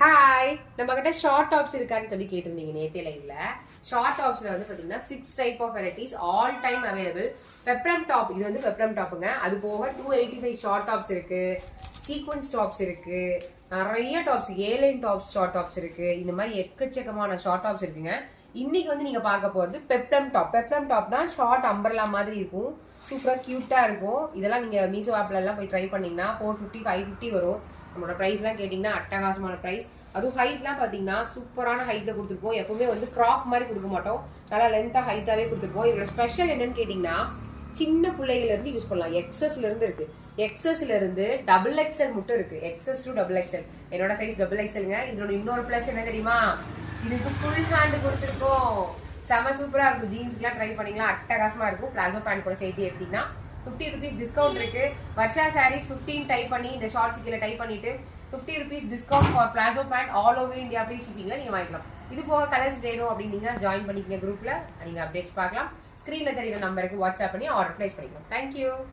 Hi, நம்ம கிட்ட short tops இருக்கான்னு சொல்லி கேட்டிருந்தீங்க நேத்தே லைவ்ல. ஷார்ட் டாப்ஸ்ல வந்து பாத்தீங்கன்னா 6 type of varieties all time available. Peplum top, இது வந்து பெப்ரம் டாப்புங்க. அது போக 285 ஷார்ட் டாப்ஸ் இருக்கு, சீக்வன்ஸ் டாப்ஸ் இருக்கு, நிறைய tops, A line tops, short tops இருக்கு. இந்த மாதிரி எக்கச்சக்கமான ஷார்ட் டாப்ஸ் இருக்குங்க. இன்னைக்கு வந்து நீங்க பார்க்க போறது பெப்ரம் டாப். பெப்ரம் டாப்னா ஷார்ட் அம்பர்லா மாதிரி இருக்கும், சூப்பரா கியூட்டா இருக்கும். இதெல்லாம் நீங்க மீஷோ ஆப்ல எல்லாம் போய் ட்ரை பண்ணீங்கன்னா 450 550 வரும். நம்மளோட பிரைஸ் எல்லாம் கேட்டீங்கன்னா அட்டகாசமான பிரைஸ். அதுவும் ஹைட்லாம் பாத்தீங்கன்னா சூப்பரான ஹைட்ல கொடுத்துருப்போம். எப்பவுமே வந்து கிராப் மாதிரி கொடுக்க மாட்டோம், நல்லா லென்த்தா ஹைட்டாவே கொடுத்துருப்போம். இதோட ஸ்பெஷல் என்னன்னு கேட்டீங்கன்னா சின்ன பிள்ளைகள்ல இருந்து யூஸ் பண்ணலாம். எக்ஸஸ்ல இருந்து இருக்கு, எக்ஸஸ்ல இருந்து டபுள் எக்ஸ்எல் மட்டும் இருக்கு. XS to double XL. என்னோட சைஸ் டபுள் எக்ஸ்எல்ங்க. இதோட இன்னொரு பிளஸ் என்ன தெரியுமா, இதுக்கு ஃபுல் ஹேண்ட் கொடுத்துருக்கோம். செம சூப்பரா இருக்கும். ஜீன்ஸ்க்குலாம் ட்ரை பண்ணீங்களா, அட்டகாசமா இருக்கும். பிளாசோ பேண்ட் கூட சேர்த்து எடுத்தீங்கன்னா 50 rupees டிஸ்கவுண்ட் இருக்கு. வர்ஷா சாரீஸ் 15 டைப் பண்ணி இந்த ஷார்ட்ஸ் கீழே டைப் பண்ணிட்டு 50 rupees discount for palazzo pant all over India free ஷிப்பிங்ல நீங்க வாங்கிக்கலாம். இது போக கலர்ஸ் வேணும் அப்படின்னீங்கன்னா ஜாயின் பண்ணிக்கங்க குரூப்ல. நீங்க அப்டேட்ஸ் பார்க்கலாம். ஸ்கிரீன்ல தெரியுற நம்பருக்கு வாட்ஸ்அப் பண்ணி ஆர்டர் பிளேஸ் பண்ணிக்கலாம். தேங்க்யூ.